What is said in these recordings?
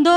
2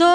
2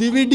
DVD